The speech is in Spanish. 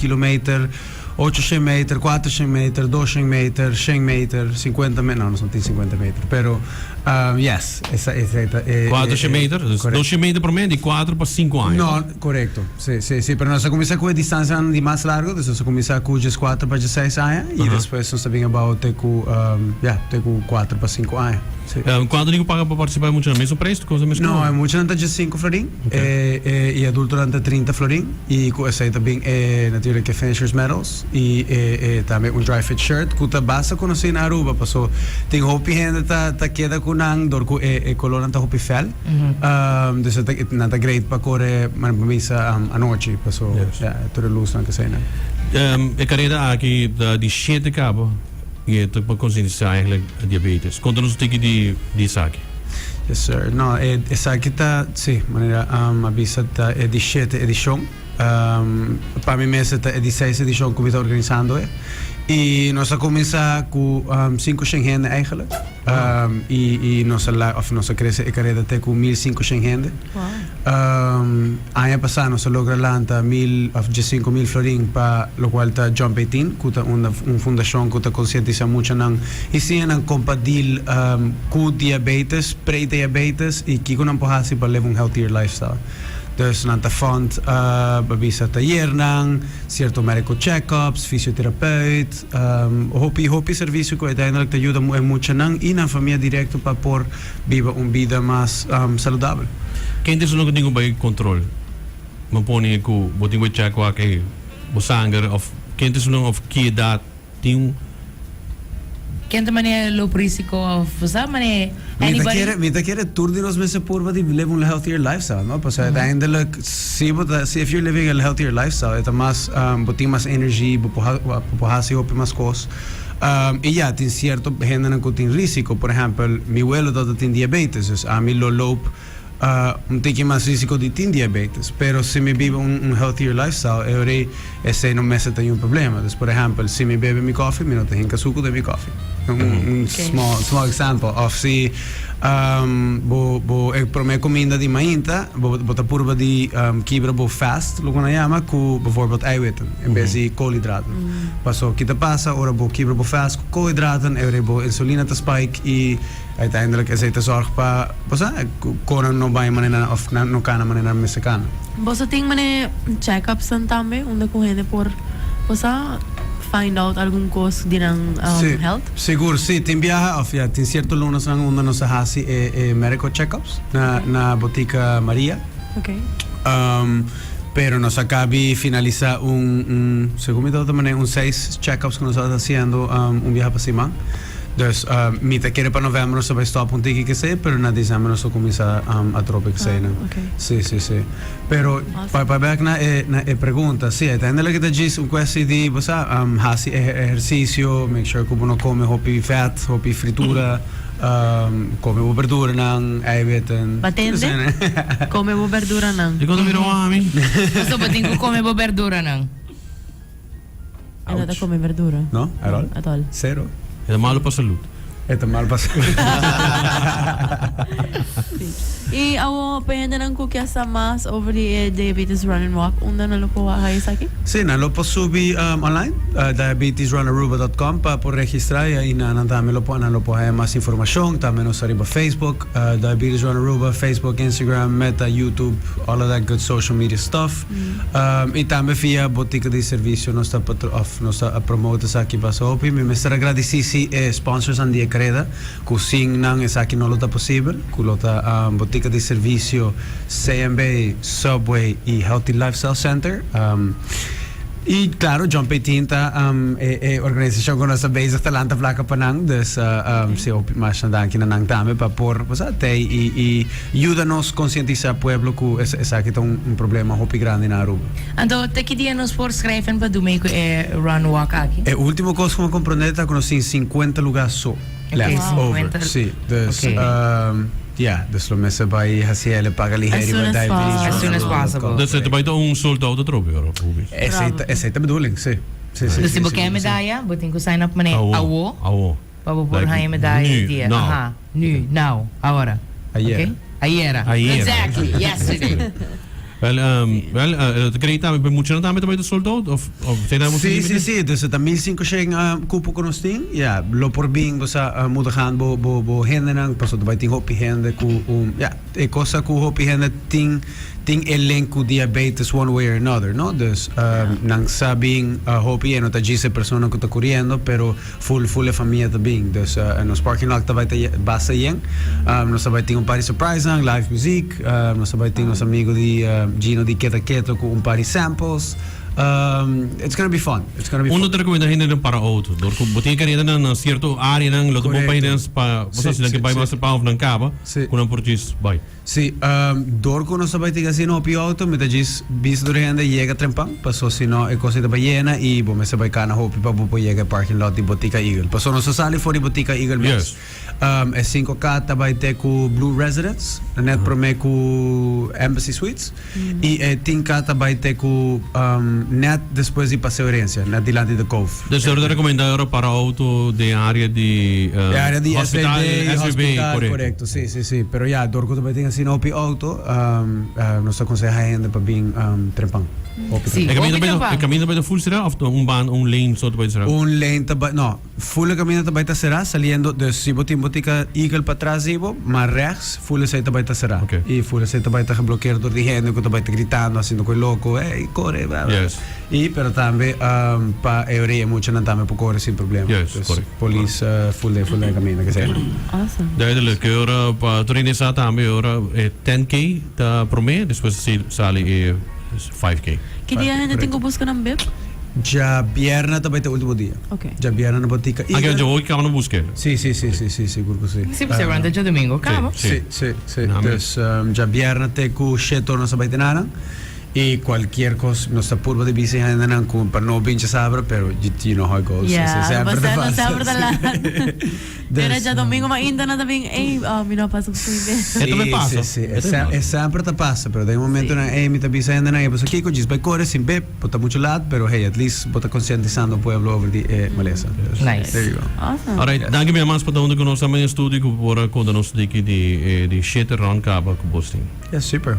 kilometer, 800 meter, 400 meter, 200 meter, 100 meter, 50 meter, no son 50 meter, pero yes, esa 400 meter, 200 meter por medio, 4 por 5 años. No, correcto, sí, pero nos comienza con distancia de más largo, entonces se comienza con 4 para 6 años y después nos también about teku 4 para 5 años. Sí. Quanto ninguém paga para participar muito no mesmo preço? Não, é muito antes de 5 florin e adulto antes 30 florin e essa também é natuurlijk finishers medals e também dry fit shirt que tá basta conhecer na Aruba, passou tem hopi gente tá queda com nang dorco color tá hopi fel dus tá nada great para correr mas misa a noite passou tudo luz não que sei não carreira aqui de 7 cabo e tu para conscientizar eigenlijk diabetes. Conta-nos um pouquinho de saque. Yes, sir. No, saque tá, sim, maneira avisa tá é de 7 edição. Para mim mesmo tá é de 6 edição que eu estou organizando e nós começar com 5 gente eigenlijk. E nossa cresce a carreira até com 1.500 gente. Ano passado nós logramos 5.000 florin para o qual está Jump 18, que é uma fundação que está conscientiza muito e sim é compartilhar com diabetes, pré-diabetes e que não pode fazer para levar healthier lifestyle. Dus na de fond babisa taller nang, cierto médico check-ups, fisiotherapeut, hopi serviço que uiteindelijk te ajuda muito nang e na família direto para por viver uma vida mais saudável. Quem tem nog dingen bij controle? Maar pony ku boting we check wa ke bosanger of quem tem nog of que dat tem Kent manier loop risico of sa manier anybody. Mita kere tour dinos met se porva die live een healthier lifestyle, no? Pas uiteindelijk see if you're living a healthier lifestyle, het mas boting mas energie, bohasi op mas kos. E ja, tem cierto gente que tem risco, por exemplo, mi abuelo todo tem diabetes, dus a mí lo loop tem mais risco de ter diabetes, pero se me vive healthier lifestyle, esse não me tem problema. Dus, por exemplo, se me bebe mi coffee, me não tem açúcar de mi coffee. Small example. Of se para minha comida de manhã, bota purva de quebra fast, lo que nós chama com, bijvoorbeeld eiwitten, em vez de koolhydraten. Passou que te passa, ora quebra fast com koolhydraten, insulina te spike e uiteindelijk is het te zorgen para, konen no bij manena of no kana manena mexicana. Bosa ting mane check-ups também, onde com gente por, find out algum coisa de health? Seguro, sim. Tem viaja, tem certo lunas onde nós fazemos médico check-ups na Botica Maria. Ok. Pero nós acabamos finalizar segundo de maneira, 6 check-ups que nós estamos fazendo viaje para cima. Dus mita quer para novembro nós vai stop tiki que sei, pero na dezembro nós começa a tropa que sei, né? Sim. Pero para back na pergunta, sim, uiteindelijk que diz questão de você fazer exercício, make sure que não come hopi fat, hopi fritura, come verdura não, eiwitten. Batende? Come verdura não. E quando virou homem? Só batinho come verdura não. Nada come verdura? No, at all. Zero. É malo para a saúde. É mal para a saúde. E ako pwede nang kukyasa mas over the diabetes run and walk. Unda na lo po kayo sa akin? Sim, na lo po subi online, diabetesrunaruba.com para por registrar e na dami lo po mais informação, também no sariba Facebook, Diabetes Run Aruba, Facebook, Instagram, Meta, YouTube, all of that good social media stuff. E também via Botica di Servicio nós está a promover essa aqui para sopi. Me estar agradecido sponsors and die creda, que sim não essa aqui não está possível, que lo está Botica di Servicio, CMB, Subway e Healthy Lifestyle Center. E claro, Jump 18 é organização que nós bezig talanta placa panang, dus se op mas dank na nang tame para por, e ajuda-nos conscientizar pueblo que essa aqui tem problema hopi grande na Aruba. Então, te que dia nos voorschrijven para do meio run walk aqui? É último coisa que me compreender que nós temos 50 lugares só left over. Sim, dus dus lo messe bij HCL paga ligeren bij as soon as possible. Dat zit bij de soldado de tropa, essa é a bedoeling, sim. Dus se você quer medalha, botem que sign up mané awo. Para pôr a medalha dia. Aha, nu, now, agora. Ayer. Ayer. Exactly, yesterday. Greta, moet je dan met de soldaat? Of zijn daar Sí, dus het 1500 kupo con osting, ja, lo por bing basa muda gaan bo hende nang paso de ting hopi hende ku ja, e cosa ku hopi hende ting elenco diabetes one way or another, no? Dus nang sabing hopi en ota gise persona que está corriendo, pero full familia tabing. Dus nos parking lot tabay basa yen, nos sabay ting un party surprise ang live music, nos sabay ting nos amigo di Gino di Keto ku un party samples. It's gonna be fun. Uno te recomienda gente para auto. Door botin kan na cierto área nang lo tomo pa pa basta sila que vai master pa of nang kaba kuna purchase bay. Sí, door ko no sabay tiga sino pi auto me dagis bis durante llega trempang paso sino e cosita ballena y bo me sabay kana hopi pa po llega parking lot di Botica Eagle. Paso no sali fuori Botica Eagle mes. E 5K tabay te ku Blue Residence, net pro me ku Embassy Suites y 10K tabay te ku net después de Paseo Herencia, net dilante de Cove. Dus er recomendado para auto de área de hospital, correcto, sí. Pero ya, door ko tabay tinga sino pi auto, nos aconseja gente pa bing trempang. Sí, el camino bij de full será of un lane zo bij será? Un lane tabay, no, full camino tabay será saliendo de Botica Eagle para atrás ibo, mas rechts full se tabay será. Okay. Y full se tabay bloqueado door die gente que tabay gritando, haciendo coi loco, corre, bla, bla. Yes. Y pero también pa euría mucho na también corre sin problema. Yes, dus correct. Police full de camino que sea. Awesome. Duidelijk, ora pa trainen sa tambe ora 10k ta prome, después sali 5k. ¿Qué día gente tengo buscar un bib? Ya viernes tabay último día. Okay. Ya viernes na Botica Eagle. Aquel yo hoy que vamos a buscar. Sí, seguro que sí. Sí, pues durante el domingo, cabo. Sí. Dus ya viernes te ku sheto no sabay tenaran. Y cualquier cosa, no está purva de bici andan con para no pinche sabra, pero you know how it goes. Yeah, basta no sabra talaan. Pero ya domingo mainda na tabing, mira paso ko Esto me pasa. Sí. Es siempre te pasa, pero de un momento na mi te bici andan y pues aquí con jis by core sin beb, bota mucho lad, pero hey, at least bota concientizando el pueblo over the maleza. Nice. There you go. Awesome. Alright, dank je mais para onde que nós estamos em estúdio por quando nós daqui de shit around cabo com posting. Yeah, super.